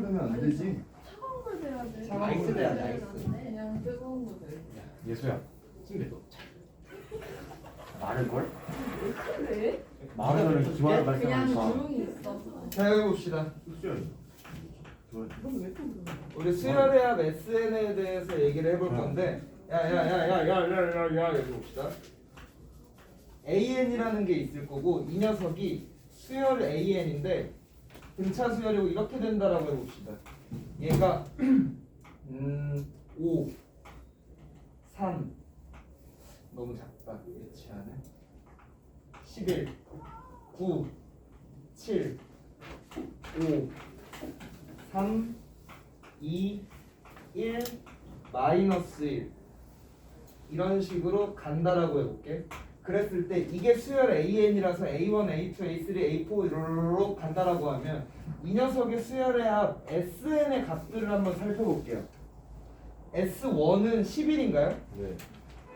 넣으면 안 되지. 차가운 물 돼야 돼. 아이스 돼야 돼, 아이스. 그냥 뜨거운 거 돼. 예수야. 찜해도 말을 걸? 왜 그래? 말을 기왕 그냥 말씀하니까. 조용히 있어. 자 여기 봅시다. 넌왜 또 그러냐? 우리 수열의 합 SN에 대해서 얘기를 해볼 건데 야야야야야야야야 여기 봅시다. AN이라는 게 있을 거고 이 녀석이 수열 AN인데 등차 수열이고 이렇게 된다라고 해봅시다. 얘가 5 3 너무 작다. 그렇지 않아? 11 9 7 5 3 2 1 마이너스 1 이런 식으로 간다라고 해볼게. 그랬을 때 이게 수열 AN이라서 A1, A2, A3, A4 이렇게 간다라고 하면 이 녀석의 수열의 합 SN의 값들을 한번 살펴볼게요. S1은 11인가요? 네.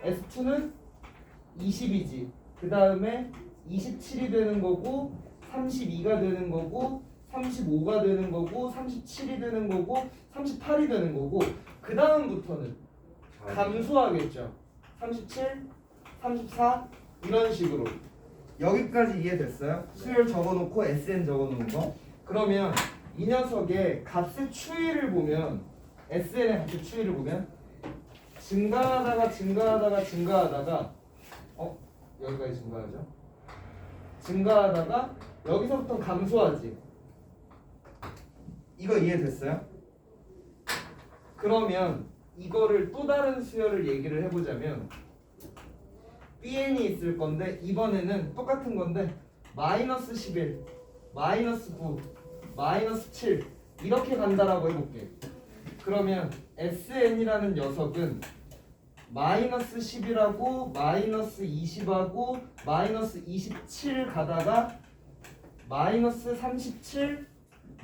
S2는 20이지. 그 다음에 27이 되는 거고 32가 되는 거고 35가 되는 거고 37이 되는 거고 38이 되는 거고 그 다음부터는 감소하겠죠. 37, 34 이런 식으로. 여기까지 이해됐어요? 수열 적어놓고 SN 적어놓은 거. 그러면 이 녀석의 값의 추이를 보면 SN의 값의 추이를 보면 증가하다가 여기까지 증가하죠. 증가하다가 여기서부터 감소하지. 이거 이해됐어요? 그러면 이거를 또 다른 수열을 얘기를 해보자면 BN이 있을 건데 이번에는 똑같은 건데 마이너스 11, 마이너스 9, 마이너스 7 이렇게 간다라고 해볼게. 그러면 SN이라는 녀석은 마이너스 10이라고 마이너스 20하고 마이너스 27 가다가 마이너스 37,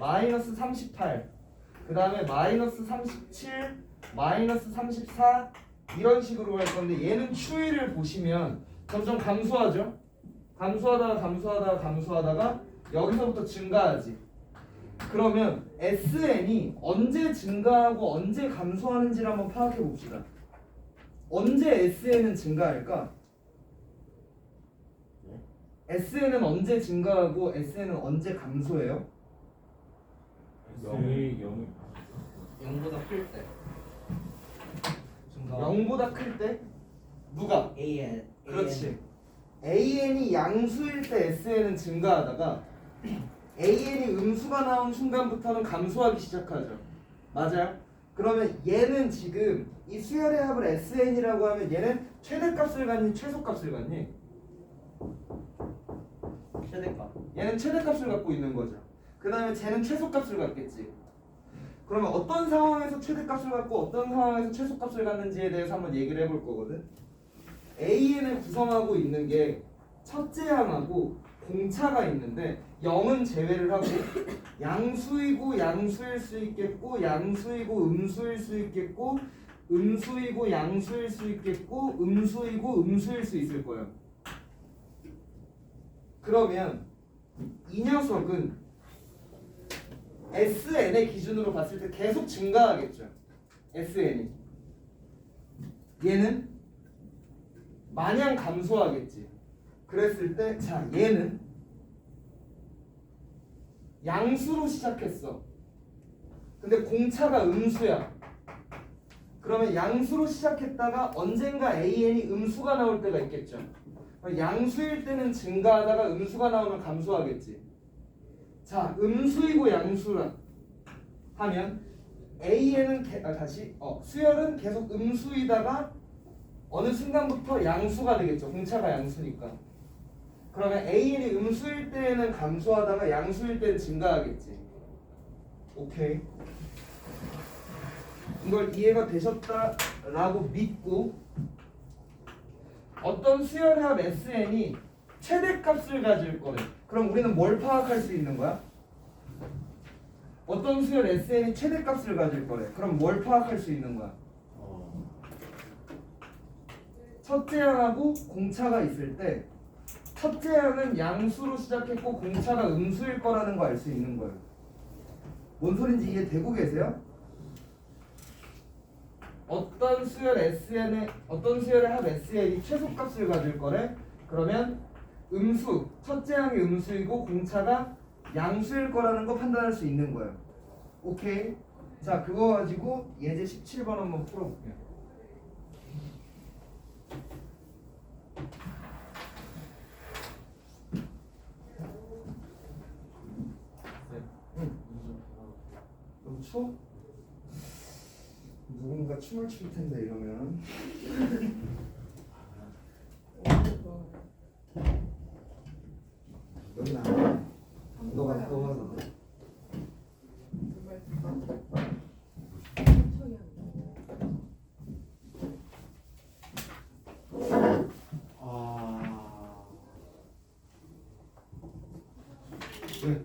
마이너스 38 그 다음에 마이너스 37, 마이너스 34 이런 식으로 갈 건데 얘는 추이를 보시면 점점 감소하죠. 감소하다가 여기서부터 증가하지. 그러면 SN이 언제 증가하고 언제 감소하는지를 한번 파악해 봅시다. 언제 SN은 증가할까? SN은 언제 증가하고 SN은 언제 감소해요? 0보다 클 때. 0보다 클 때? 누가? AN. 그렇지. AN이 양수일 때 SN은 증가하다가 AN이 음수가 나온 순간부터는 감소하기 시작하죠. 맞아요? 그러면 얘는 지금 이 수열의 합을 SN이라고 하면 얘는 최대값을 갖니 최소값을 갖니? 최대값. 얘는 최대값을 갖고 있는 거죠. 그 다음에 쟤는 최소값을 갖겠지. 그러면 어떤 상황에서 최대값을 갖고 어떤 상황에서 최소값을 갖는지에 대해서 한번 얘기를 해볼 거거든. AN을 구성하고 있는 게 첫째 항하고 공차가 있는데 0은 제외를 하고 양수이고 양수일 수 있겠고 양수이고 음수일 수 있겠고 음수이고 양수일 수 있겠고 음수이고 음수일 수 있을 거예요. 그러면 이 녀석은 SN의 기준으로 봤을 때 계속 증가하겠죠. SN이. 얘는 마냥 감소하겠지. 그랬을 때 자 얘는 양수로 시작했어. 근데 공차가 음수야. 그러면 양수로 시작했다가 언젠가 AN이 음수가 나올 때가 있겠죠. 양수일 때는 증가하다가 음수가 나오면 감소하겠지. 자, 음수이고 양수라 하면 AN은 수열은 계속 음수이다가 어느 순간부터 양수가 되겠죠. 공차가 양수니까. 그러면 AN이 음수일 때는 감소하다가 양수일 때는 증가하겠지. 오케이. 이걸 이해가 되셨다라고 믿고 어떤 수열의 합 SN이 최대값을 가질 거래. 그럼 우리는 뭘 파악할 수 있는 거야? 어떤 수열 SN이 최대값을 가질 거래. 그럼 뭘 파악할 수 있는 거야? 첫째 항하고 공차가 있을 때 첫째 항은 양수로 시작했고 공차가 음수일 거라는 거 알 수 있는 거예요. 뭔 소린지 이해되고 계세요? 어떤 수열의 합 SN이 최소값을 가질 거래? 그러면 음수, 첫째 항이 음수이고 공차가 양수일 거라는 거 판단할 수 있는 거예요. 오케이? 자, 그거 가지고 예제 17번 한번 풀어볼게요. 너무 추워? 누군가 춤을 출 텐데 이러면. 여기 나. 너가 더워서. 아. 왜?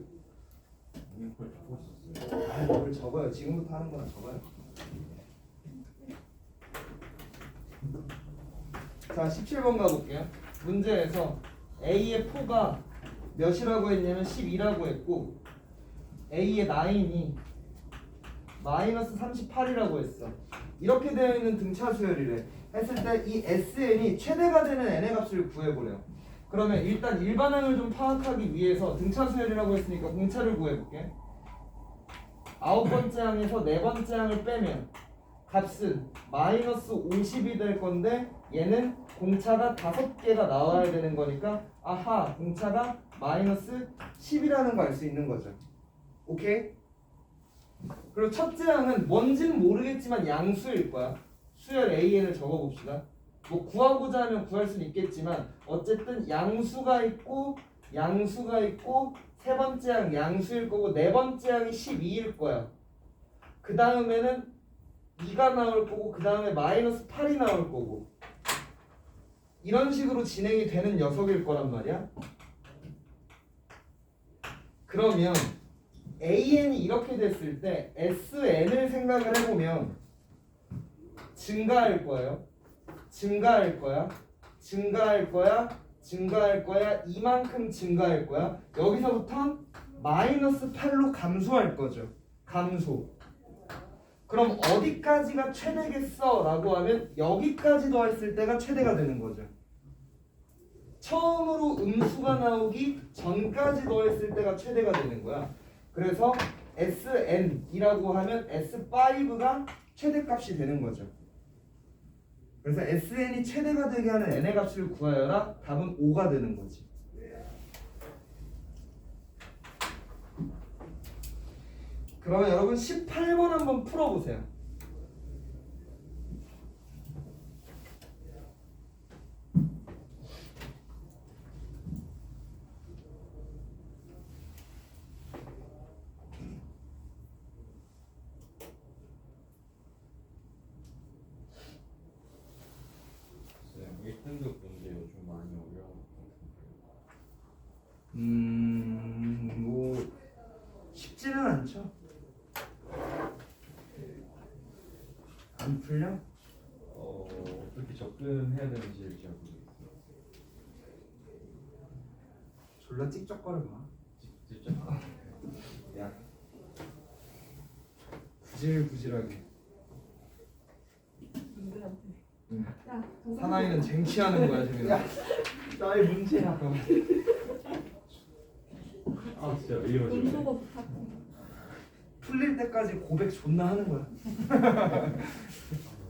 이걸 보고 있었어요. 아, 뭘 적어요. 지금부터 하는 거나 적어요. 자, 17번 가볼게요. 문제에서 A의 4가 몇이라고 했냐면 12라고 했고 A의 9이 마이너스 38이라고 했어. 이렇게 되어 있는 등차 수열이래. 했을 때 이 SN이 최대가 되는 n의 값을 구해보래요. 그러면 일단 일반항을 좀 파악하기 위해서 등차 수열이라고 했으니까 공차를 구해볼게. 9번째 항에서 4번째 항을 빼면 값은 마이너스 50이 될 건데 얘는 공차가 5개가 나와야 되는 거니까 아하, 공차가 마이너스 10이라는 거 알 수 있는 거죠. 오케이? 그리고 첫째 항은 뭔지는 모르겠지만 양수일 거야. 수열 AN을 적어봅시다. 뭐 구하고자 하면 구할 수는 있겠지만 어쨌든 양수가 있고 세 번째 항 양수일 거고 네 번째 항이 12일 거야. 그 다음에는 2가 나올 거고 그 다음에 마이너스 8이 나올 거고 이런 식으로 진행이 되는 녀석일 거란 말이야. 그러면 AN이 이렇게 됐을 때 SN을 생각을 해보면 증가할 거예요. 증가할 거야. 이만큼 증가할 거야. 여기서부터 마이너스 8로 감소할 거죠. 감소. 그럼 어디까지가 최대겠어? 라고 하면 여기까지 더했을 때가 최대가 되는 거죠. 처음으로 음수가 나오기 전까지 더했을 때가 최대가 되는 거야. 그래서 SN이라고 하면 S5가 최대값이 되는 거죠. 그래서 SN이 최대가 되게 하는 n의 값을 구하여라. 답은 5가 되는 거지. 그러면 여러분 18번 한번 풀어보세요. 쌤, 1등급 문제 요즘 많이 어려운 것 같은데. 뭐 쉽지는 않죠. 안 풀려? 어떻게 접근해야 되는지 잘 모르겠어요. 졸라 찍적거려 봐. 직접 야, 부질부질하게. 문제한테. 응. 야, 사나이는 쟁취하는 거야 지금. 야, 나의 문제야. 아 진짜 왜 이러지? 운동어 부탁해. 풀릴 때까지 고백 존나 하는 거야.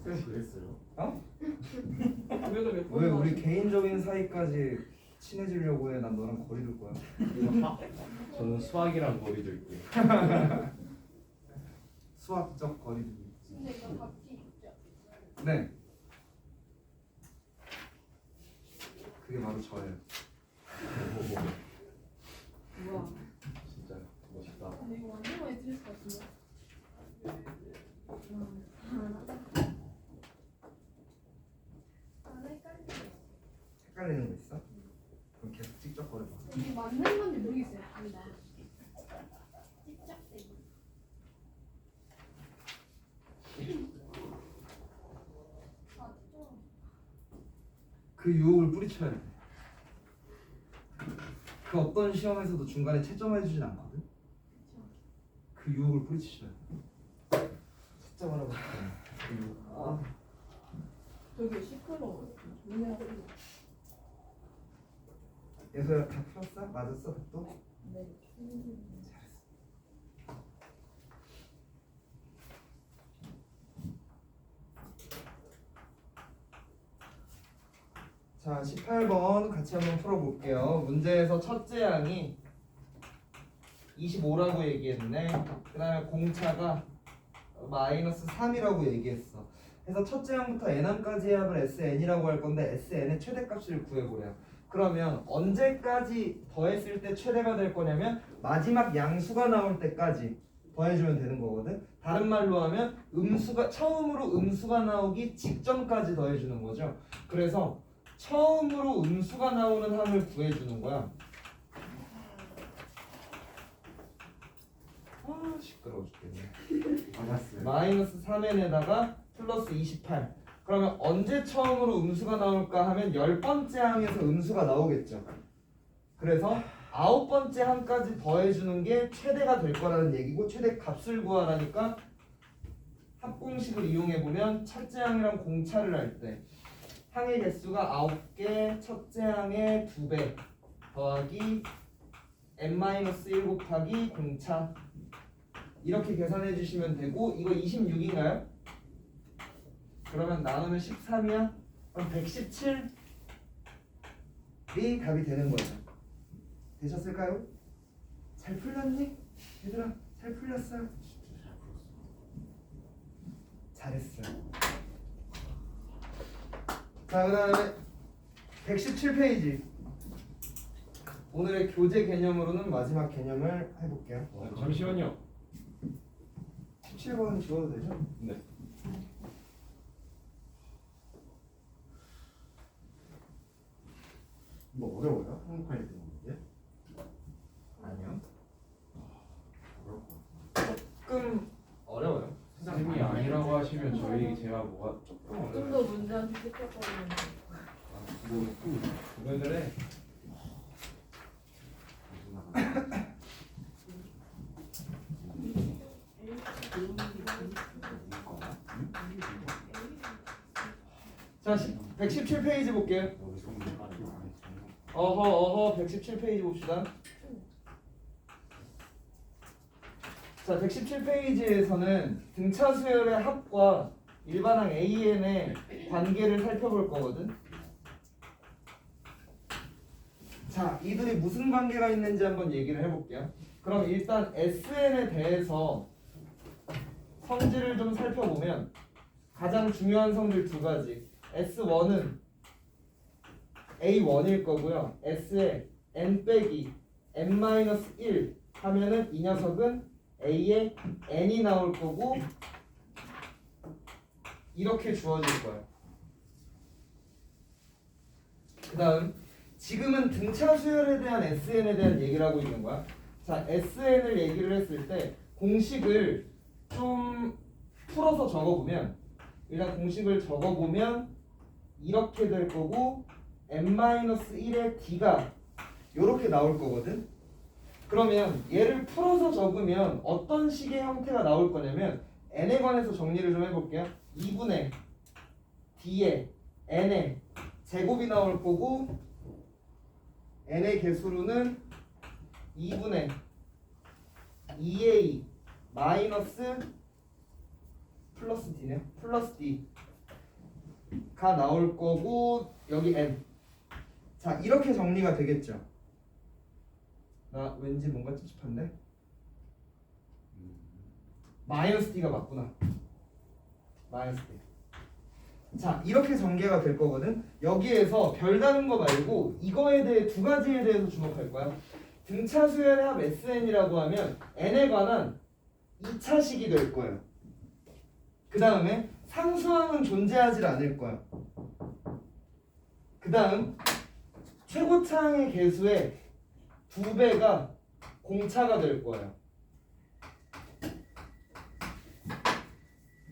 그랬어요. 어? 왜 그래? 왜 우리 개인적인 사이까지 친해지려고 해? 난 너랑 거리 둘 거야. 저는 수학이랑 거리 둘게요. 수학적 거리 두기. 근데 이거 답지 있죠? 네. 그게 바로 저예요. 우와. 진짜 멋있다. 근데 이거 완전 많이 들을 것 같은데? 헷갈리는 거 있어? 그럼 계속 찍적거려 봐. 이게 맞는 건지 모르겠어요. 아니다. 찝쩍대기. 아, 좀. 그 유혹을 뿌리쳐야 돼. 그 어떤 시험에서도 중간에 채점해 주진 않거든. 그 유혹을 뿌리치시네. 찾자마라. 아, 저기 시끄러워. 조용히 예서야 다 풀었어? 맞았어? 또? 네. 자, 18번 같이 한번 풀어볼게요. 문제에서 첫째 항이 25라고 얘기했네. 그 다음에 공차가 마이너스 3이라고 얘기했어. 그래서 첫째 항부터 n항까지의 합을 SN이라고 할 건데 SN의 최대값을 구해보래요. 그러면 언제까지 더했을 때 최대가 될 거냐면 마지막 양수가 나올 때까지 더해주면 되는 거거든. 다른 말로 하면 처음으로 음수가 나오기 직전까지 더해주는 거죠. 그래서 처음으로 음수가 나오는 항을 구해주는 거야. 아 시끄러워 죽겠네. 맞았어요. 마이너스 3n에다가 플러스 28. 그러면 언제 처음으로 음수가 나올까 하면 10번째 항에서 음수가 나오겠죠. 그래서 9번째 항까지 더해주는 게 최대가 될 거라는 얘기고 최대 값을 구하라니까 합공식을 이용해보면 첫째 항이랑 공차를 할 때 항의 개수가 9개, 첫째 항의 2배 더하기 n-1 곱하기 공차 이렇게 계산해 주시면 되고 이거 26인가요? 그러면 나누면 13이야? 그럼 117이 답이 되는 거죠. 되셨을까요? 잘 풀렸니? 얘들아 잘 풀렸어요? 잘했어요. 자, 그 다음에 117페이지 오늘의 교재 개념으로는 마지막 개념을 해볼게요. 잠시만요. 17번 지워도 되죠? 네. 뭐 어려워요? 한국판이 되는 문제? 아니요. 어려울 것 같아요. 조금 어려워요. 쌤이 아니라고 하시면 제가 뭐가 조금 좀 어려워요. 더 문제한테 찝쩍거리는 왜 그래? 자, 117페이지 볼게요. 어허 117페이지 봅시다. 자, 117페이지에서는 등차 수열의 합과 일반항 AN의 관계를 살펴볼 거거든. 자, 이들이 무슨 관계가 있는지 한번 얘기를 해볼게요. 그럼 일단 SN에 대해서 성질을 좀 살펴보면 가장 중요한 성질 두 가지. S1은 A1일 거고요. S에 n 빼기 n-1 하면은 이 녀석은 A에 n이 나올 거고 이렇게 주어질 거예요. 그 다음 지금은 등차 수열에 대한 SN에 대한 얘기를 하고 있는 거야. 자, SN을 얘기를 했을 때 공식을 좀 풀어서 적어보면 일단 공식을 적어보면 이렇게 될 거고 n-1의 d가 이렇게 나올 거거든. 그러면 얘를 풀어서 적으면 어떤 식의 형태가 나올 거냐면 n에 관해서 정리를 좀 해볼게요. 2분의 d에 n의 제곱이 나올 거고 n의 개수로는 2분의 2a 마이너스 플러스 d네요. 플러스 d가 나올 거고 여기 n. 자, 이렇게 정리가 되겠죠. 나 왠지 뭔가 찝찝한데? 마이너스 d가 맞구나. 마이너스 d. 자, 이렇게 전개가 될 거거든. 여기에서 별다른 거 말고 이거에 대해 두 가지에 대해서 주목할 거야. 등차 수열의 합 SN이라고 하면 n에 관한 2차식이 될 거예요. 그 다음에 상수항은 존재하지 않을 거야. 그 다음 최고차항의 개수의 2배가 공차가 될 거예요.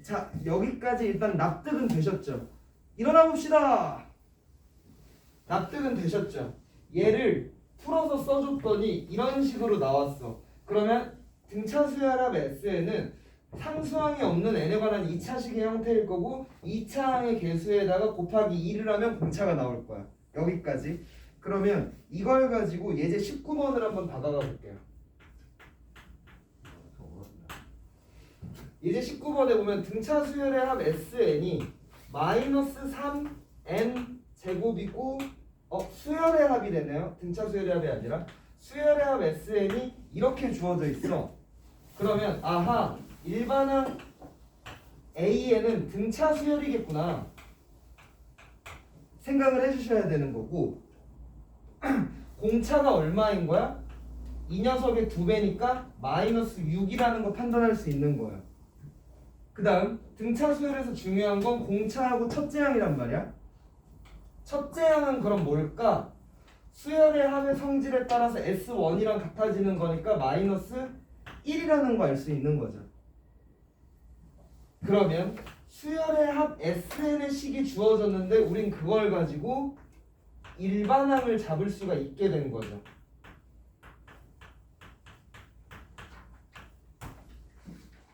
자, 여기까지 일단 납득은 되셨죠? 일어나 봅시다. 납득은 되셨죠? 얘를 풀어서 써줬더니 이런 식으로 나왔어. 그러면 등차 수열합 Sn은 상수항이 없는 n에 관한 2차식의 형태일 거고 2차항의 개수에다가 곱하기 2를 하면 공차가 나올 거야. 여기까지. 그러면 이걸 가지고 예제 19번을 한번 다가가 볼게요. 더 어렵네. 예제 19번에 보면 등차 수열의 합 Sn이 마이너스 3n 제곱이고 수열의 합이 되네요. 등차 수열의 합이 아니라 수열의 합 Sn이 이렇게 주어져 있어. 그러면 아하 일반항 A에는 등차 수열이겠구나 생각을 해주셔야 되는 거고 공차가 얼마인 거야? 이 녀석의 2배니까 마이너스 6이라는 거 판단할 수 있는 거야. 그 다음 등차 수열에서 중요한 건 공차하고 첫째 항이란 말이야. 첫째 항은 그럼 뭘까? 수열의 합의 성질에 따라서 S1이랑 같아지는 거니까 마이너스 1이라는 거 알 수 있는 거죠. 그러면 수열의 합 Sn의 식이 주어졌는데 우린 그걸 가지고 일반항을 잡을 수가 있게 된 거죠.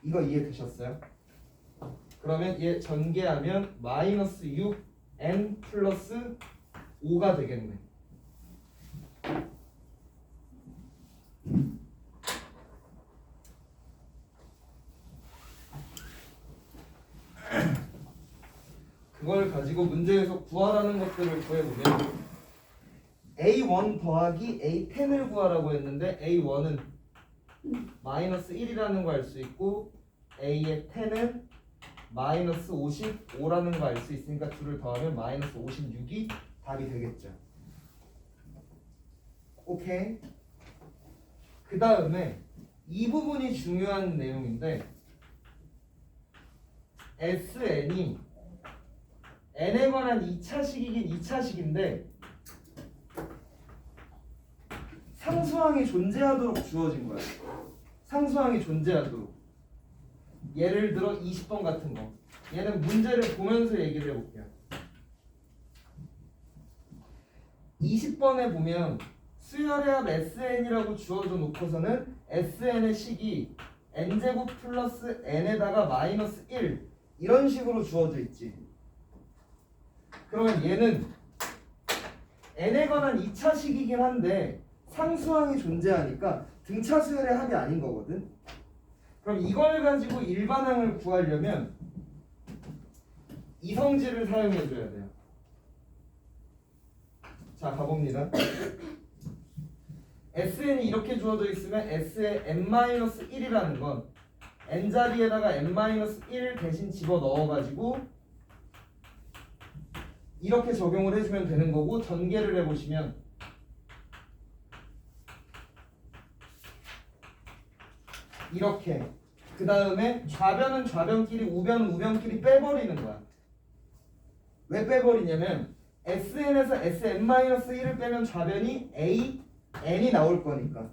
이거 이해되셨어요? 그러면 얘 전개하면 마이너스 6n 플러스 5가 되겠네. 그걸 가지고 문제에서 구하라는 것들을 구해보면 A1 더하기 A10을 구하라고 했는데 A1은 마이너스 1이라는 거 알 수 있고 A의 10은 마이너스 55라는 거 알 수 있으니까 둘을 더하면 마이너스 56이 답이 되겠죠. 오케이. 그 다음에 이 부분이 중요한 내용인데 SN이 n에 관한 2차식이긴 2차식인데 상수항이 존재하도록 주어진 거야. 상수항이 존재하도록. 예를 들어 20번 같은 거. 얘는 문제를 보면서 얘기를 해볼게요. 20번에 보면 수열의 합 SN이라고 주어져 놓고서는 SN의 식이 n제곱 플러스 n에다가 마이너스 1 이런 식으로 주어져 있지. 그러면 얘는 n에 관한 2차식이긴 한데 상수항이 존재하니까 등차 수열의 합이 아닌 거거든. 그럼 이걸 가지고 일반항을 구하려면 이성질을 사용해 줘야 돼요. 자, 가봅니다. SN이 이렇게 주어져 있으면 S의 n-1이라는 건 n자리에다가 n-1 대신 집어 넣어가지고 이렇게 적용을 해주면 되는 거고 전개를 해보시면 이렇게 그 다음에 좌변은 좌변끼리 우변은 우변끼리 빼버리는 거야. 왜 빼버리냐면 SN에서 SN-1을 빼면 좌변이 A, N이 나올 거니까.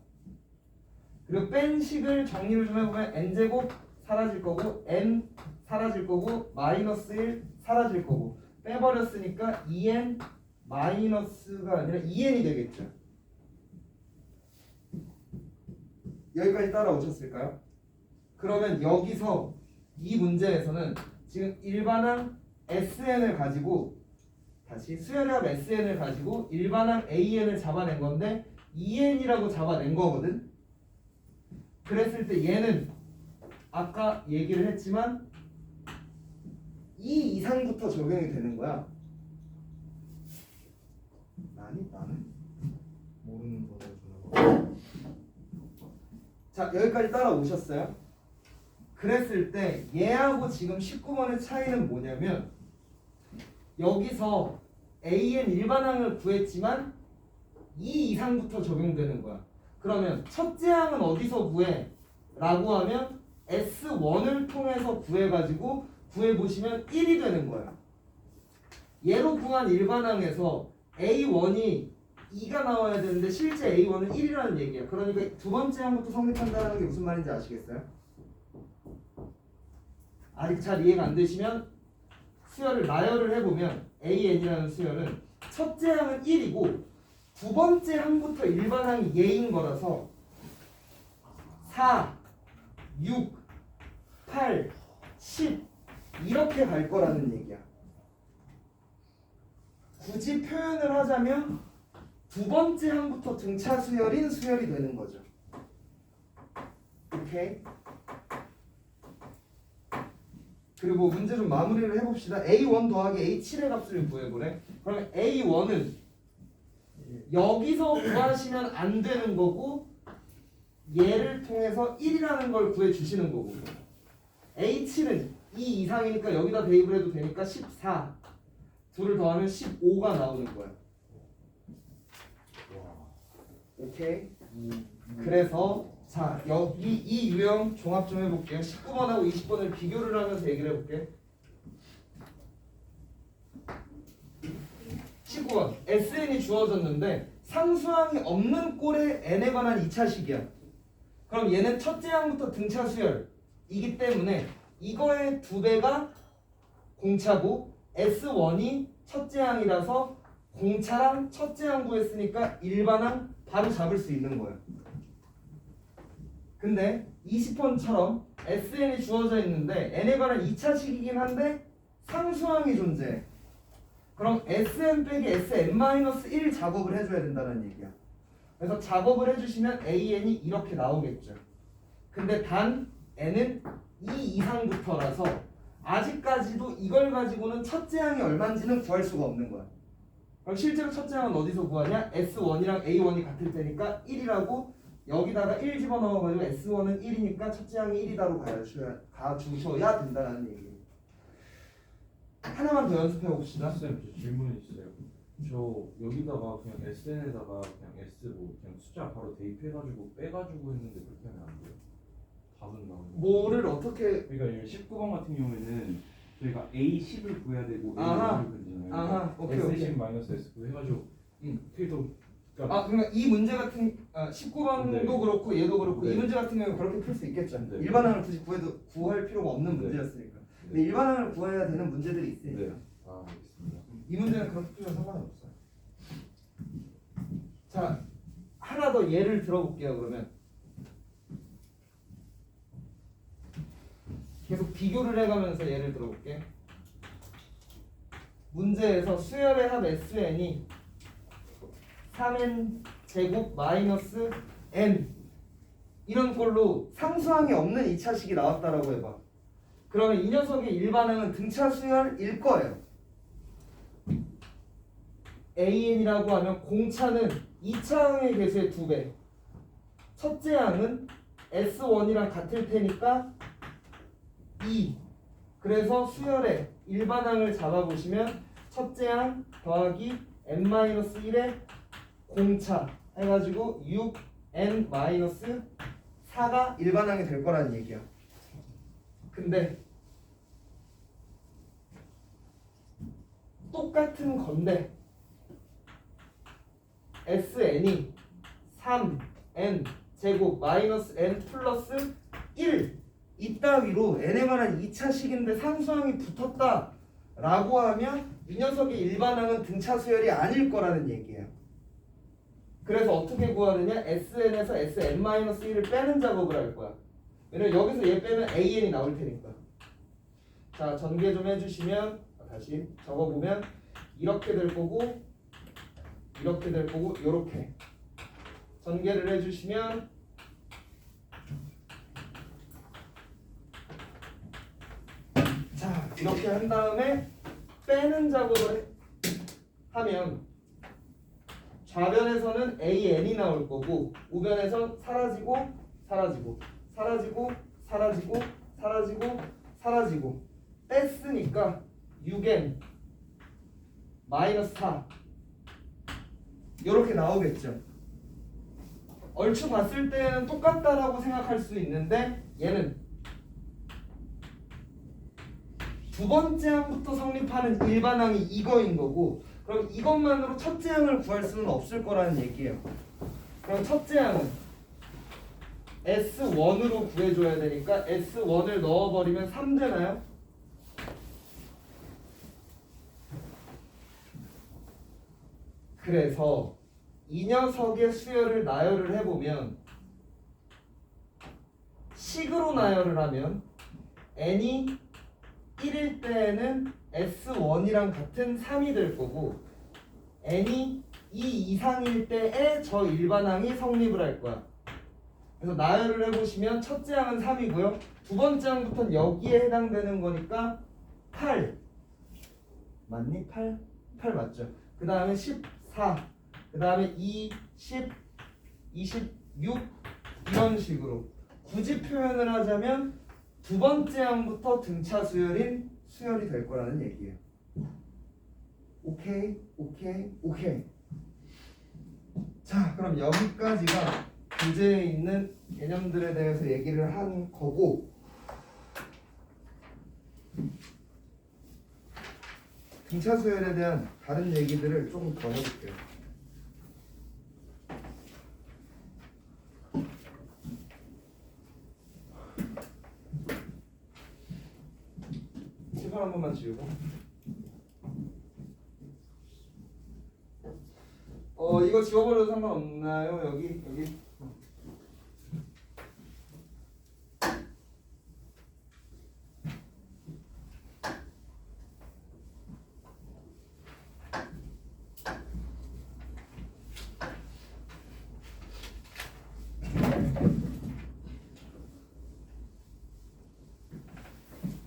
그리고 뺀 식을 정리를 좀 해보면 N제곱 사라질 거고 N 사라질 거고 마이너스 1 사라질 거고 빼버렸으니까 2N 마이너스가 아니라 2N이 되겠죠. 여기까지 따라오셨을까요? 그러면 여기서 이 문제에서는 지금 일반항 SN을 가지고 다시 수열합 SN을 가지고 일반항 AN을 잡아낸 건데 2N이라고 잡아낸 거거든. 그랬을 때 얘는 아까 얘기를 했지만 2 이상부터 적용이 되는 거야. 나는 모르는 거다 주는 거. 자, 여기까지 따라오셨어요? 그랬을 때 얘하고 지금 19번의 차이는 뭐냐면 여기서 AN 일반항을 구했지만 2 이상부터 적용되는 거야. 그러면 첫째 항은 어디서 구해? 라고 하면 S1을 통해서 구해가지고 구해보시면 1이 되는 거야. 얘로 구한 일반항에서 A1이 2가 나와야 되는데 실제 A1은 1이라는 얘기야. 그러니까 두 번째 항부터 성립한다는 게 무슨 말인지 아시겠어요? 아직 잘 이해가 안 되시면 수열을 나열을 해보면 AN이라는 수열은 첫째 항은 1이고 두 번째 항부터 일반항이 얘인 거라서 4, 6, 8, 10 이렇게 갈 거라는 얘기야. 굳이 표현을 하자면 두 번째 항부터 등차 수열인 수열이 되는 거죠. 오케이? 그리고 문제 좀 마무리를 해봅시다. A1 더하기 A7의 값을 구해보래. 그러면 A1은 여기서 구하시면 안 되는 거고 얘를 통해서 1이라는 걸 구해주시는 거고 A7은 2 이상이니까 여기다 대입을 해도 되니까 14 둘을 더하면 15가 나오는 거야. 오케이? 그래서 자 여기 이 유형 종합 좀 해볼게요. 19번하고 20번을 비교를 하면서 얘기를 해볼게. 19번 SN이 주어졌는데 상수항이 없는 꼴의 n에 관한 2차식이야. 그럼 얘는 첫째 항부터 등차 수열이기 때문에 이거의 2배가 공차고 S1이 첫째 항이라서 공차랑 첫째 항 구했으니까 일반항 바로 잡을 수 있는 거야. 근데 20번처럼 SN이 주어져 있는데 n에 관한 2차식이긴 한데 상수항이 존재해. 그럼 SN 빼기 SN-1 작업을 해줘야 된다는 얘기야. 그래서 작업을 해주시면 AN이 이렇게 나오겠죠. 근데 단 n은 2 이상부터라서 아직까지도 이걸 가지고는 첫째 항이 얼마인지는 구할 수가 없는 거야. 그럼 실제로 첫째 항은 어디서 구하냐? S1이랑 A1이 같을 테니까 1이라고 여기다가 1 집어넣어가지고 S1은 1이니까 첫째 항이 1이다로 가주셔야 된다는 얘기예요. 하나만 더 연습해 봅시다. 쌤, 저 질문 있어요. 저 여기다가 그냥 SN에다가 그냥 S 뭐 그냥 숫자 바로 대입해가지고 빼가지고 했는데 그렇게 하면 안 돼요? 답은 나오는 거. 뭐를 어떻게 그러니까 19번 같은 경우에는 저희가 A10을 구해야 되고 아하. A1을 구해야 되잖아요. 아하, 오케이, 오케이. S10 마이너스 S9 해가지고 그래도 아 그러니까 이 문제 같은 19번도 네. 그렇고 얘도 그렇고 이 네. 문제 같은 경우는 그렇게 풀 수 있겠죠. 네. 일반항을 굳이 구할 필요가 없는 네. 문제였으니까. 근데 일반항을 구해야 되는 문제들이 있으니까. 네. 아, 알겠습니다. 이 문제는 그렇게 풀면 상관이 없어요. 자, 하나 더 예를 들어볼게요. 그러면 계속 비교를 해가면서 예를 들어볼게. 문제에서 수열의 합 SN이 3n 제곱 마이너스 n 이런 걸로 상수항이 없는 2차식이 나왔다라고 해봐. 그러면 이 녀석의 일반항은 등차 수열일 거예요. AN이라고 하면 공차는 2차항의 개수의 2배. 첫째 항은 S1이랑 같을 테니까 2. 그래서 수열의 일반항을 잡아보시면 첫째 항 더하기 n-1의 공차 해가지고 6n-4가 일반항이 될 거라는 얘기야. 근데 똑같은 건데 SN이 3n 제곱 마이너스 n 플러스 1 이따위로 n에 관한 2차식인데 상수항이 붙었다 라고 하면 이 녀석의 일반항은 등차 수열이 아닐 거라는 얘기예요. 그래서 어떻게 구하느냐? SN에서 SN-1을 빼는 작업을 할 거야. 왜냐면 여기서 얘 빼면 AN이 나올 테니까. 자, 전개 좀 해주시면 다시 적어보면 이렇게 될 거고 이렇게 될 거고 요렇게 전개를 해주시면 자 이렇게 한 다음에 빼는 작업을 하면 좌변에서는 AN이 나올 거고 우변에선 사라지고 사라지고 사라지고 사라지고 사라지고 사라지고 뺐으니까 6n 마이너스 4 이렇게 나오겠죠. 얼추 봤을 때는 똑같다라고 생각할 수 있는데 얘는 두 번째 항부터 성립하는 일반항이 이거인 거고 그럼 이것만으로 첫째 항을 구할 수는 없을 거라는 얘기예요. 그럼 첫째 항은 S1으로 구해줘야 되니까 S1을 넣어버리면 3 되나요? 그래서 이 녀석의 수열을 나열을 해보면 식으로 나열을 하면 n이 1일 때에는 S1이랑 같은 3이 될 거고 n이 2 이상일 때에 저 일반항이 성립을 할 거야. 그래서 나열을 해보시면 첫째 항은 3이고요. 두 번째 항부터는 여기에 해당되는 거니까 8 맞니? 8 맞죠? 그 다음에 14 그 다음에 2, 10, 26 이런 식으로 굳이 표현을 하자면 두 번째 항부터 등차 수열인 수열이 될 거라는 얘기예요. 오케이. 자, 그럼 여기까지가 교재에 있는 개념들에 대해서 얘기를 한 거고, 등차 수열에 대한 다른 얘기들을 조금 더 해볼게요. 칠판 한 번만 지우고. 이거 지워버려도 상관없나요? 여기.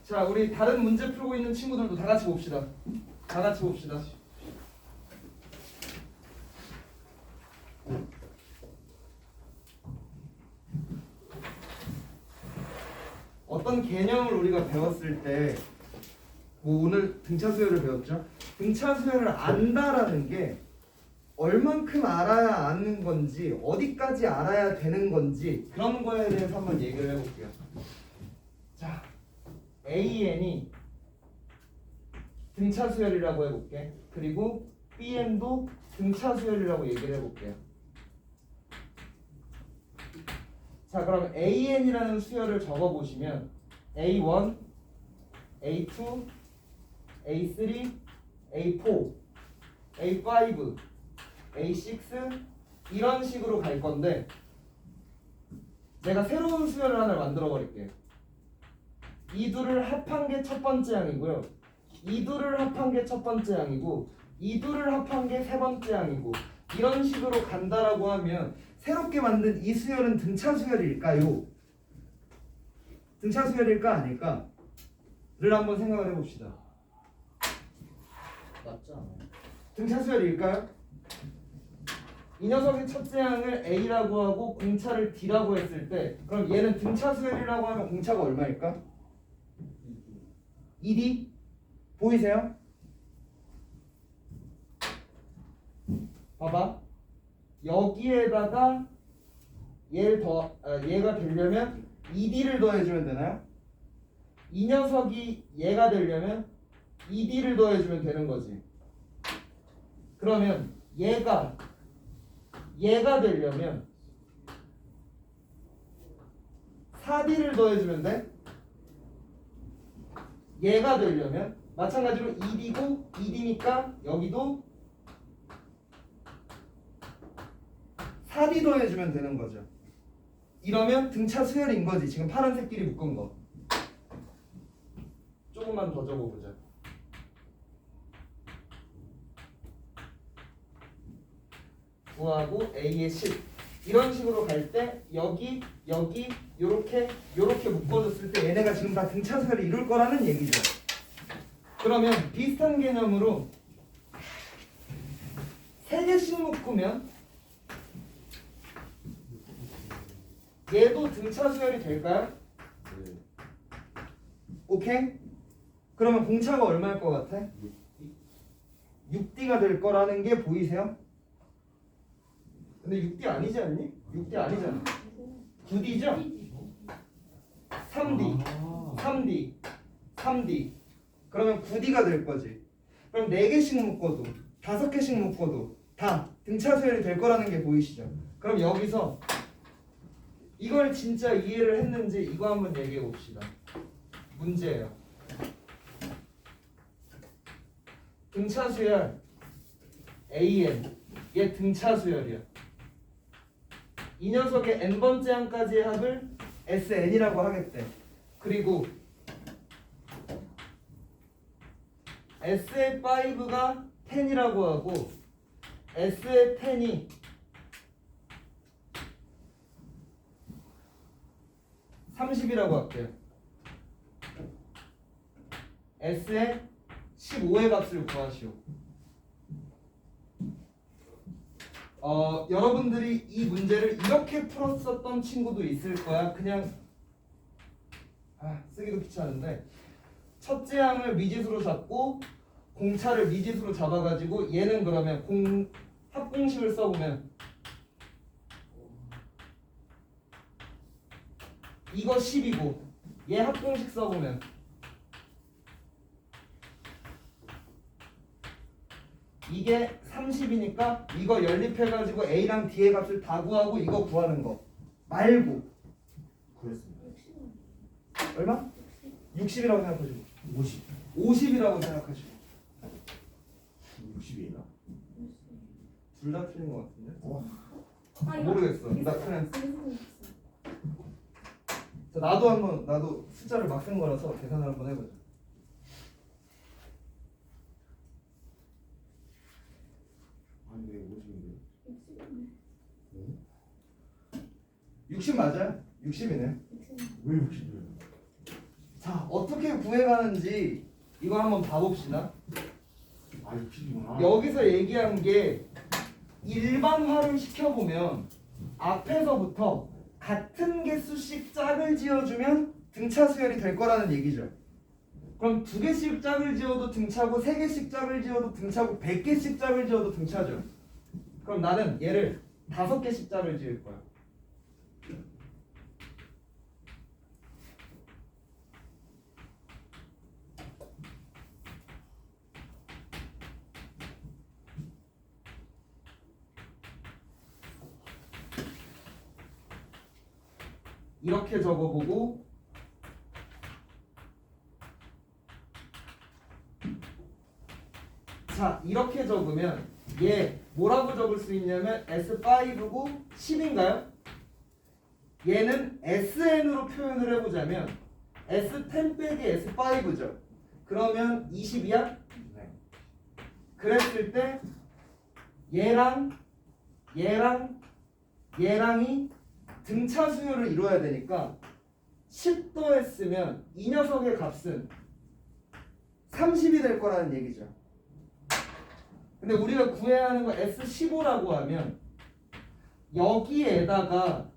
자, 우리 다른 문제 풀고 있는 친구들도 다 같이 봅시다. 어떤 개념을 우리가 배웠을 때, 뭐 오늘 등차 수열을 배웠죠? 등차 수열을 안다라는 게 얼만큼 알아야 아는 건지, 어디까지 알아야 되는 건지 그런 거에 대해서 한번 얘기를 해볼게요. 자, AN이 등차 수열이라고 해볼게. 그리고 BN도 등차 수열이라고 얘기를 해볼게요. 자, 그럼 AN이라는 수열을 적어보시면 A1, A2, A3, A4, A5, A6 이런 식으로 갈 건데 내가 새로운 수열을 하나 만들어 버릴게요. 이 둘을 합한 게 첫 번째 항이고요. 이 둘을 합한 게 첫 번째 항이고 이 둘을 합한 게 세 번째 항이고 이런 식으로 간다라고 하면 새롭게 만든 이 수열은 등차 수열일까요? 등차 수열일까 아닐까? 를 한번 생각을 해봅시다. 맞지 않아요? 등차 수열일까요? 이 녀석의 첫째 항을 A라고 하고 공차를 D라고 했을 때 그럼 얘는 등차 수열이라고 하면 공차가 얼마일까? 2D? 보이세요? 봐봐. 여기에다가 얘가 되려면 2D를 더해주면 되나요? 이 녀석이 얘가 되려면 2D를 더해주면 되는 거지. 그러면 얘가 되려면 4D를 더해주면 돼? 얘가 되려면 마찬가지로 2D고 2D니까 여기도 4D 더해주면 되는 거죠. 이러면 등차 수열인 거지. 지금 파란색끼리 묶은 거. 조금만 더 적어보자. 구하고 A의 10 이런 식으로 갈 때 여기 요렇게 묶어줬을 때 얘네가 지금 다 등차 수열을 이룰 거라는 얘기죠. 그러면 비슷한 개념으로 3개씩 묶으면 얘도 등차 수열이 될까요? 네. 오케이? 그러면 공차가 얼마일 것 같아? 6D가 될 거라는 게 보이세요? 근데 6D 아니지 않니? 6D 아니잖아. 9D죠? 3D, 3D. 그러면 9D가 될 거지. 그럼 4개씩 묶어도 5개씩 묶어도 다 등차 수열이 될 거라는 게 보이시죠? 그럼 여기서 이걸 진짜 이해를 했는지 이거 한번 얘기해 봅시다. 문제예요. 등차 수열 AN 얘 등차 수열이야. 이 녀석의 n번째 항까지의 합을 SN이라고 하겠대. 그리고 S의 5가 10이라고 하고 S의 10이 30이라고 할게요. S의 15의 값을 구하시오. 여러분들이 이 문제를 이렇게 풀었었던 친구도 있을 거야. 그냥 쓰기도 귀찮은데 첫째 항을 미지수로 잡고 공차를 미지수로 잡아가지고 얘는 그러면 합공식을 써보면 이거 10이고 얘 합공식 써보면 이게 30이니까 이거 연립해가지고 A랑 D의 값을 다 구하고 이거 구하는 거 말고 그랬습니다. 얼마? 60이라고 생각하시고 50. 50이라고 생각하시고 60이나? 둘 다 틀린 것 같은데? 아, 모르겠어. 나 그냥 자, 나도 숫자를 막 쓴 거라서 계산을 한번 해보자. 아니 왜 50인데? 60 맞아요? 60이네. 왜 60이에요? 자, 어떻게 구해가는지 이거 한번 봐봅시다. 아 60이구나. 여기서 얘기한 게 일반화를 시켜보면 앞에서부터 같은 개수씩 짝을 지어주면 등차 수열이 될 거라는 얘기죠. 그럼 2개씩 짝을 지어도 등차고 3개씩 짝을 지어도 등차고 100개씩 짝을 지어도 등차죠. 그럼 나는 얘를 5개씩 짝을 지을 거야. 이렇게 적어보고 자 이렇게 적으면 얘 뭐라고 적을 수 있냐면 S5고 10인가요? 얘는 SN으로 표현을 해보자면 S10 빼기 S5죠. 그러면 20이야? 네. 그랬을 때 얘랑이 등차 수열을 이루어야 되니까 10 더했으면 이 녀석의 값은 30이 될 거라는 얘기죠. 근데 우리가 구해야 하는 거 S15라고 하면 여기에다가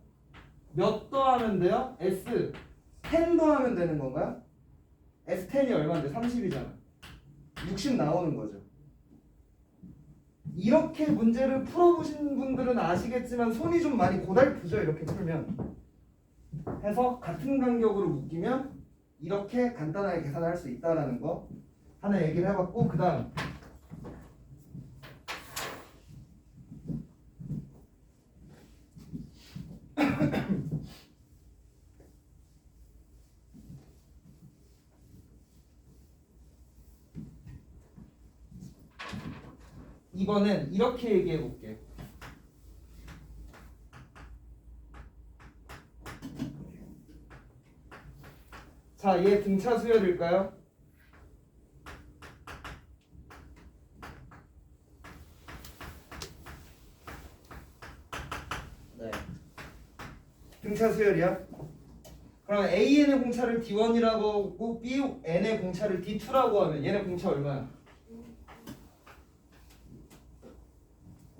몇 더하면 돼요? S10 더하면 되는 건가요? S10이 얼마인데? 30이잖아. 60 나오는 거죠. 이렇게 문제를 풀어보신 분들은 아시겠지만 손이 좀 많이 고달프죠. 이렇게 풀면 해서 같은 간격으로 묶이면 이렇게 간단하게 계산할 수 있다라는 거 하나 얘기를 해봤고, 그 다음 이번엔 이렇게 얘기해 볼게. 자, 얘 등차 수열일까요? 네. 등차 수열이야? 그럼 AN의 공차를 D1이라고 하고 BN의 공차를 D2라고 하면 얘네 공차 얼마야?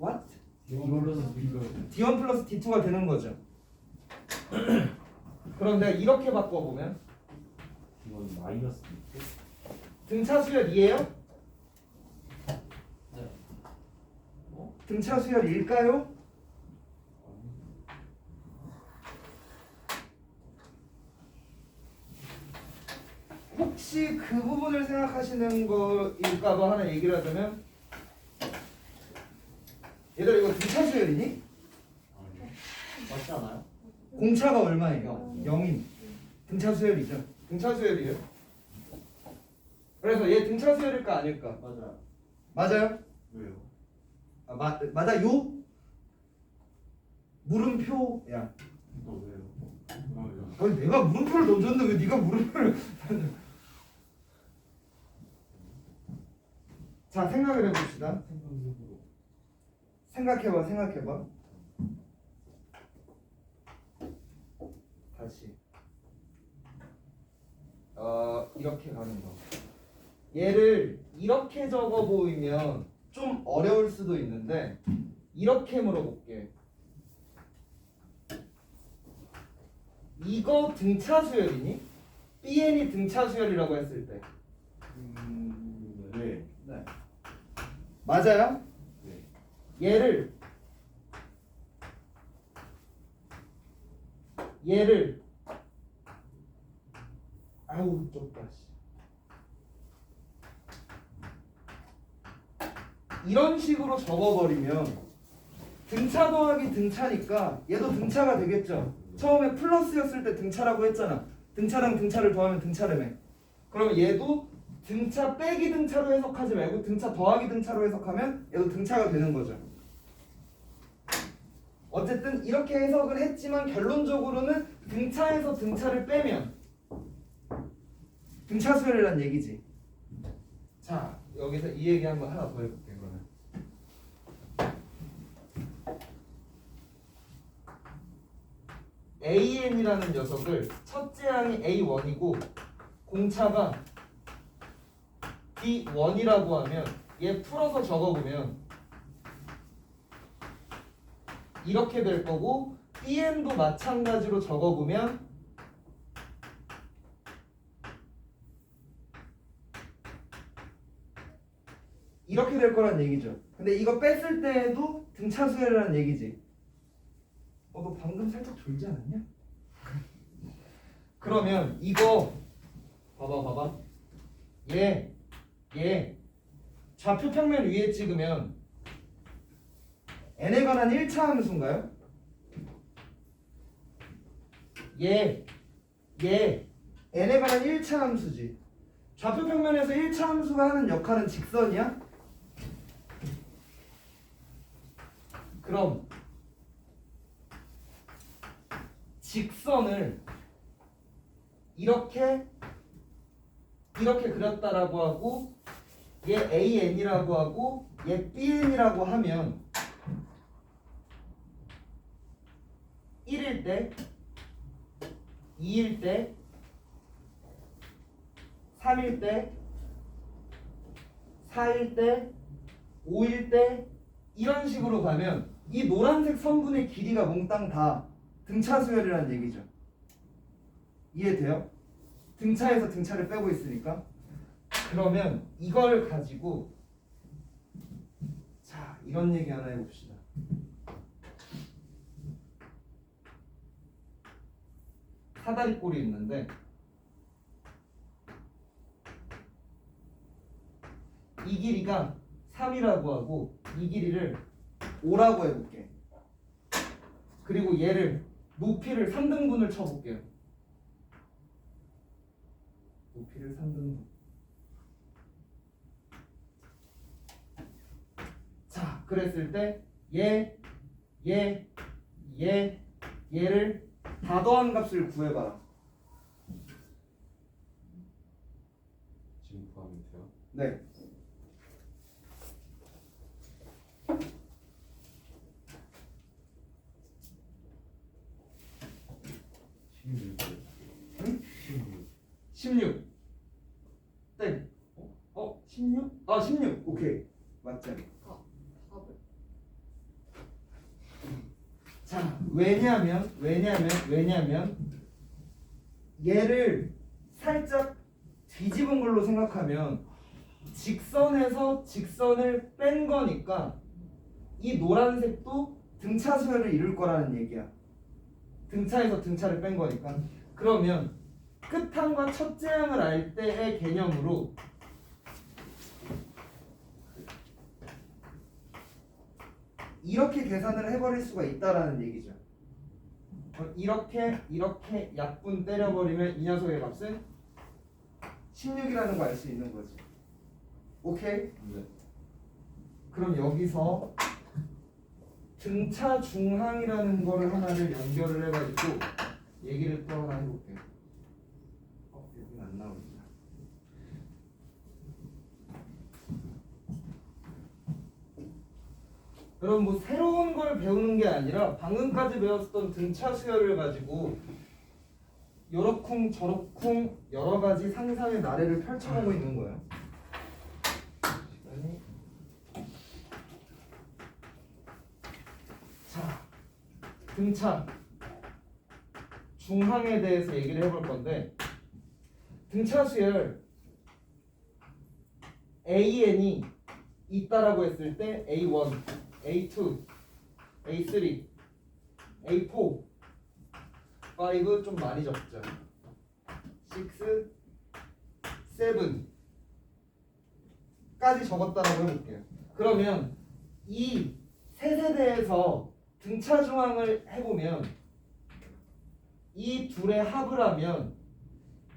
What? D1 플러스 D1 플러스 D2가 되는 거죠. 그럼 내가 이렇게 바꿔보면 이건 마이너스 등차 수열이에요? 네. 등차 수열일까요? 혹시 그 부분을 생각하시는 거일까봐 하나 얘기를 하자면, 얘들아 이거 등차 수열이니? 맞지 않아요? 공차가 얼마예요? 0인 등차 수열이죠. 등차 수열이에요. 그래서 얘 등차 수열일까 아닐까? 맞아요. 맞아요? 왜요? 맞아요? 물음표야. 또 왜요? 아니 내가 물음표를 던졌는데 왜 네가 물음표를 자 생각을 해봅시다. 생각해봐. 다시 이렇게 가는 거. 얘를 이렇게 적어 보이면 좀 어려울 수도 있는데 이렇게 물어볼게. 이거 등차 수열이니? BN이 등차 수열이라고 했을 때. 네. 네. 맞아요? 네. 얘를 아우 좁다. 이런 식으로 적어버리면 등차 더하기 등차니까 얘도 등차가 되겠죠. 처음에 플러스였을 때 등차라고 했잖아. 등차랑 등차를 더하면 등차라며. 그러면 얘도 등차 빼기 등차로 해석하지 말고 등차 더하기 등차로 해석하면 얘도 등차가 되는 거죠. 어쨌든 이렇게 해석을 했지만 결론적으로는 등차에서 등차를 빼면 등차 수열이란 얘기지. 자 여기서 이 얘기 한번 하나 더 해볼게. 그러면 AN이라는 녀석을 첫째 항이 A1이고 공차가 D1이라고 하면 얘 풀어서 적어보면 이렇게 될 거고 BN도 마찬가지로 적어보면 이렇게 될 거란 얘기죠. 근데 이거 뺐을 때에도 등차 수열이라는 얘기지. 너 방금 살짝 졸지 않았냐? 그러면 이거 봐봐 얘 좌표 평면 위에 찍으면 n에 관한 1차 함수인가요? 얘 n에 관한 1차 함수지. 좌표 평면에서 1차 함수가 하는 역할은 직선이야? 그럼 직선을 이렇게 그렸다라고 하고 얘 AN이라고 하고 얘 BN이라고 하면 1일 때 2일 때 3일 때 4일 때 5일 때 이런 식으로 가면 이 노란색 선분의 길이가 몽땅 다 등차 수열이라는 얘기죠. 이해돼요? 등차에서 등차를 빼고 있으니까. 그러면 이걸 가지고 자 이런 얘기 하나 해봅시다. 사다리꼴이 있는데 이 길이가 3이라고 하고 이 길이를 5라고 해볼게. 그리고 얘를 높이를 3등분을 쳐볼게요. 높이를 3등분. 자, 그랬을 때 얘를 다 더한 값을 구해봐라. 지금 구하면 돼요? 네. 응? 16. 땡. 16? 아, 16. 오케이. 맞죠? 답을. 자, 왜냐면 얘를 살짝 뒤집은 걸로 생각하면 직선에서 직선을 뺀 거니까 이 노란색도 등차 수열을 이룰 거라는 얘기야. 등차에서 등차를 뺀 거니까. 그러면 끝항과 첫째 항을 알 때의 개념으로 이렇게 계산을 해버릴 수가 있다라는 얘기죠. 이렇게 약분 때려버리면 이 녀석의 값은 16이라는 거 알 수 있는 거지. 오케이? 네. 그럼 여기서 등차 중항이라는 거를 하나를 연결을 해가지고 얘기를 또 하나 해볼게요. 여긴 안 나오겠다. 그럼 뭐 새로운 걸 배우는 게 아니라 방금까지 배웠던 등차 수열을 가지고 요렇쿵 저렇쿵 여러 가지 상상의 나래를 펼쳐보고 있는 거예요. 시간이. 자, 등차 중항에 대해서 얘기를 해볼 건데 등차 수열 AN이 있다라고 했을 때 A1, A2, A3, A4, 5 좀 많이 적죠. 6, 7까지 적었다라고 해볼게요. 그러면 이 세 세대에서 등차 중항을 해보면 이 둘의 합을 하면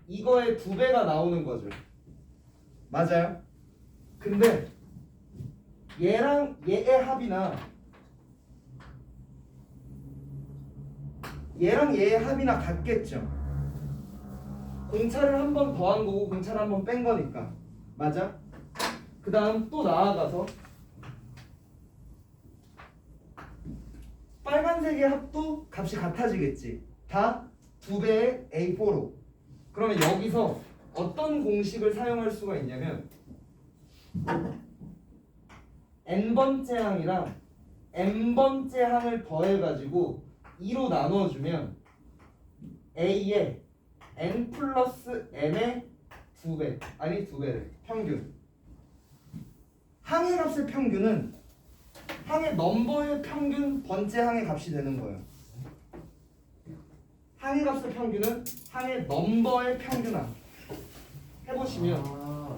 이거의 2배가 나오는 거죠. 맞아요? 근데 얘랑 얘의 합이나 얘랑 얘의 합이나 같겠죠. 공차를 한 번 더한 거고 공차를 한 번 뺀 거니까. 맞아? 그 다음 또 나아가서 빨간색의 합도 값이 같아지겠지. 다 2배의 A4로. 그러면 여기서 어떤 공식을 사용할 수가 있냐면 n번째 항이랑 n번째 항을 더해가지고 2로 나눠주면 A의 n 플러스 n의 2배, 아니 2배래, 평균. 항의 값의 평균은 항의 넘버의 평균 번째 항의 값이 되는 거예요. 항의 값의 평균은 항의 넘버의 평균항. 해보시면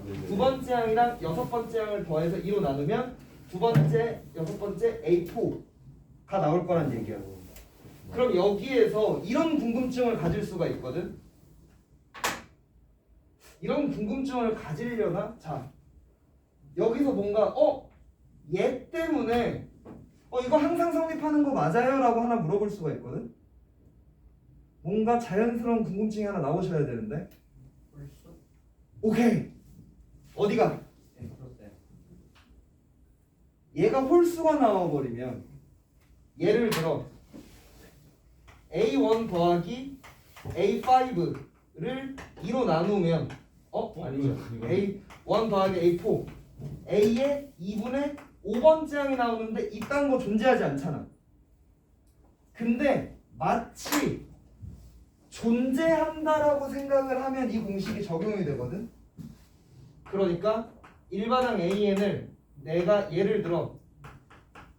네네. 2번째 항이랑 6번째 항을 더해서 2로 나누면 2번째, 6번째 A4가 나올 거란 얘기야. 그럼 여기에서 이런 궁금증을 가질 수가 있거든. 이런 궁금증을 가지려나? 자, 여기서 뭔가 얘 때문에 이거 항상 성립하는 거 맞아요? 라고 하나 물어볼 수가 있거든. 뭔가 자연스러운 궁금증이 하나 나오셔야 되는데. 벌써? 오케이. 어디가? N 플러스 N. 얘가 홀수가 나와버리면 예를 들어 A1 더하기 A5를 2로 나누면 아니죠. A1 더하기 A4 A의 2분의 5번째 항이 나오는데 이딴 거 존재하지 않잖아. 근데 마치 존재한다라고 생각을 하면 이 공식이 적용이 되거든. 그러니까 일반항 AN을 내가 예를 들어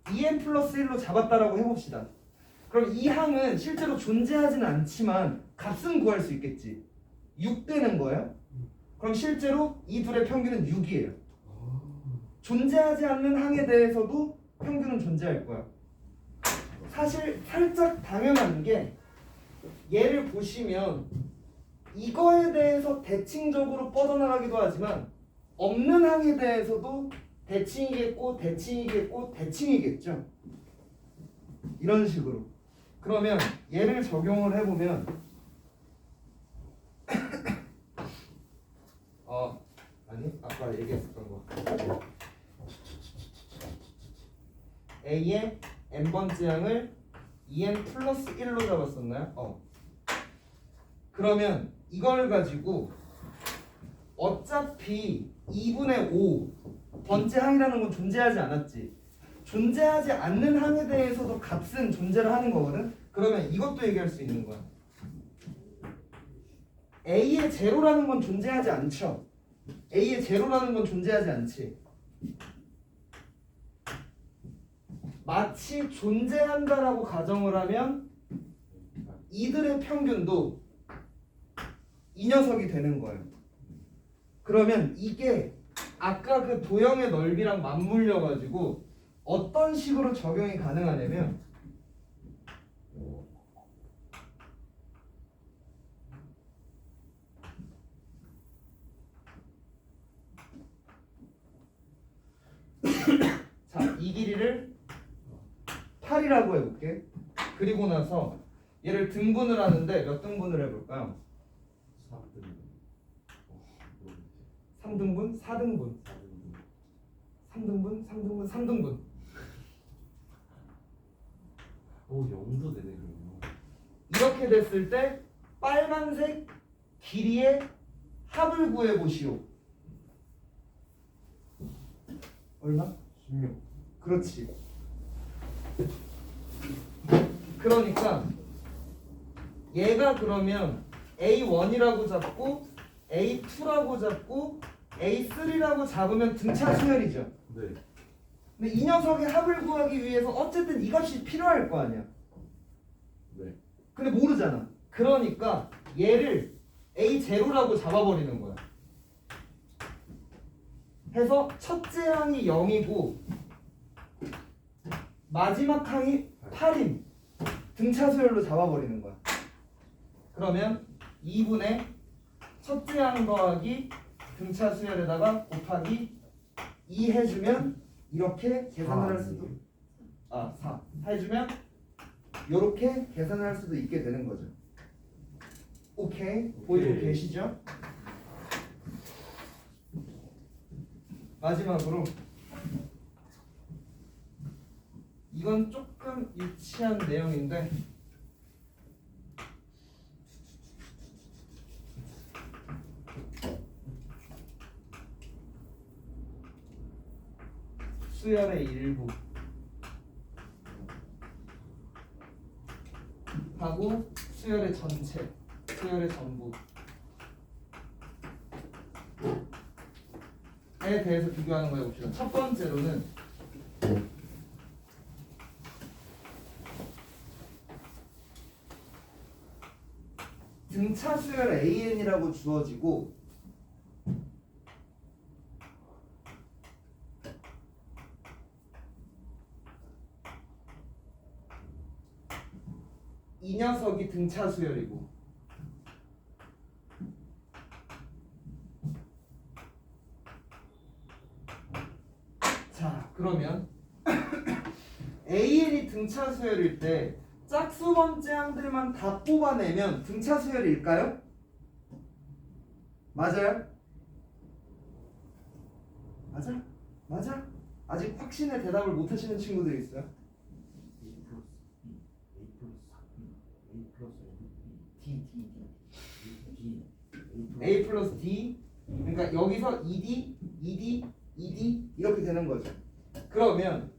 2n 플러스 1로 잡았다라고 해봅시다. 그럼 이 항은 실제로 존재하지는 않지만 값은 구할 수 있겠지. 6 되는 거예요. 그럼 실제로 이 둘의 평균은 6이에요. 존재하지 않는 항에 대해서도 평균은 존재할 거야. 사실 살짝 당연한 게 얘를 보시면 이거에 대해서 대칭적으로 뻗어나가기도 하지만 없는 항에 대해서도 대칭이겠고 대칭이겠고 대칭이겠죠. 이런 식으로. 그러면 얘를 적용을 해보면 아니 아까 얘기했었던 거 A의 n번째 항을 2n 플러스 1로 잡았었나요? 그러면 이걸 가지고 어차피 2분의 5 번째 항이라는 건 존재하지 않았지. 존재하지 않는 항에 대해서도 값은 존재를 하는 거거든. 그러면 이것도 얘기할 수 있는 거야. A의 제로라는 건 존재하지 않죠. A의 제로라는 건 존재하지 않지. 마치 존재한다라고 가정을 하면 이들의 평균도 이 녀석이 되는 거예요. 그러면 이게 아까 그 도형의 넓이랑 맞물려 가지고 어떤 식으로 적용이 가능하냐면 자, 이 길이를 8이라고 해볼게. 그리고 나서 얘를 등분을 하는데 몇 등분을 해볼까요? 4등. 3등분, 4등분, 3등분, 3등분, 3등분. 오 0도 되네 그러면. 이렇게 됐을 때 빨간색 길이의 합을 구해보시오. 얼마? 16. 그렇지. 그러니까 얘가 그러면 A1이라고 잡고 A2라고 잡고 A3라고 잡으면 등차 수열이죠. 네. 근데 이 녀석의 합을 구하기 위해서 어쨌든 이 값이 필요할 거 아니야. 네. 근데 모르잖아. 그러니까 얘를 A0라고 잡아버리는 거야. 해서 첫째 항이 0이고 마지막 항이 8인 등차 수열로 잡아버리는 거야. 그러면 2분의 첫째 항 더하기 등차 수열에다가 곱하기 2 해주면 이렇게 계산을 할 수도 4 해주면 이렇게 계산을 할 수도 있게 되는 거죠. 오케이? 보이고 오케이. 계시죠? 마지막으로 이건 조금 유치한 내용인데 수열의 일부 하고 수열의 전체, 수열의 전부에 대해서 비교하는 거에 봅시다. 첫 번째로는 등차 수열 AN이라고 주어지고 이 녀석이 등차 수열이고 자 그러면 AN이 등차 수열일 때 짝수 번째 항들만 다 뽑아내면 등차 수열일까요? 맞아요? 맞아? 맞아? 아직 확신의 대답을 못 하시는 친구들이 있어요? A 플러스 D, D, D. D. A 플러스 D 그러니까 여기서 ED, ED, ED 이렇게 되는 거죠. 그러면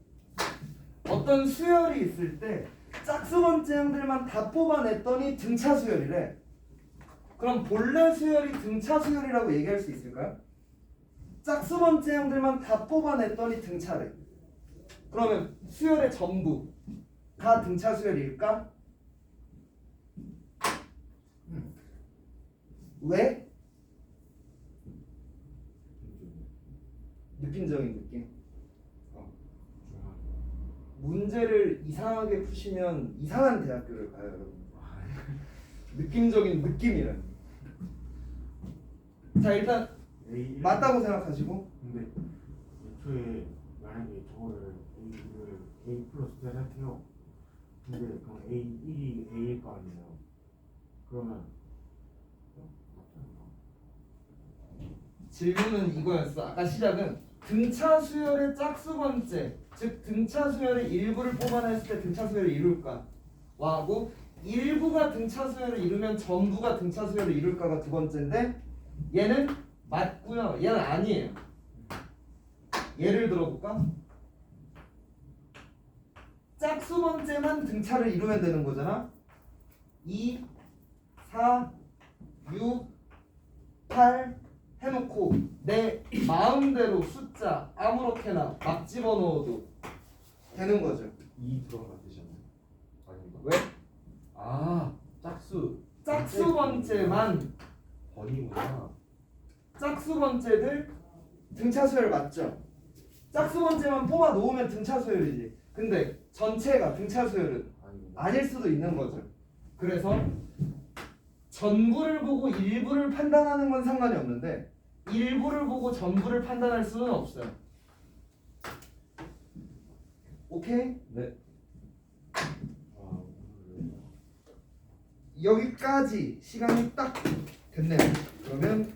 어떤 수열이 있을 때 짝수 번째 항들만 다 뽑아냈더니 등차 수열이래. 그럼 본래 수열이 등차 수열이라고 얘기할 수 있을까요? 짝수 번째 항들만 다 뽑아냈더니 등차래. 그러면 수열의 전부가 등차 수열일까? 왜? 느낌적인 느낌. 문제를 이상하게 푸시면 이상한 대학교를 가요, 여러분. 느낌적인 느낌이라는. 자 일단 맞다고 생각하시고. 근데 애초에 만약에 저거를 A를 A 플러스 생각해요. 근데 그럼 A1이 A일 거 아니에요. 그러면 질문은 이거였어. 아까 시작은 등차 수열의 짝수 번째, 즉 등차 수열의 일부를 뽑아냈을 때 등차 수열을 이룰까? 와하고 일부가 등차 수열을 이루면 전부가 등차 수열을 이룰까가 두 번째인데 얘는 맞고요. 얘는 아니에요. 예를 들어볼까? 짝수 번째만 등차를 이루면 되는 거잖아. 2, 4, 6, 8 해놓고 내 마음대로 숫자 아무렇게나 막 집어넣어도 되는 거죠. 2 들어간 뜻이었나요? 아닌가? 왜? 아 짝수 짝수 번째만 번이구나. 짝수 번째들 등차 수열 맞죠? 짝수 번째만 뽑아 놓으면 등차 수열이지. 근데 전체가 등차 수열은 아니구나. 아닐 수도 있는 거죠. 그래서 전부를 보고 일부를 판단하는 건 상관이 없는데 일부를 보고 전부를 판단할 수는 없어요. 오케이? 네. 아 오늘 여기까지 시간이 딱 됐네요. 그러면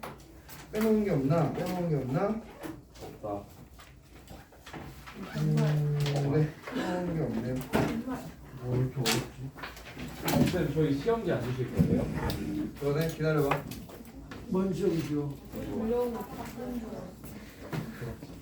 빼놓은 게 없나? 빼놓은 게 없나? 없다. 네, 빼놓은 게 없네요. 정말 뭐 이렇게 어렵지? 쌤 저희 시험지 안 주실 거예요? 그러네, 기다려봐. 뭔 시험이죠? 어려운 거 바꾸는 거야. 그렇지.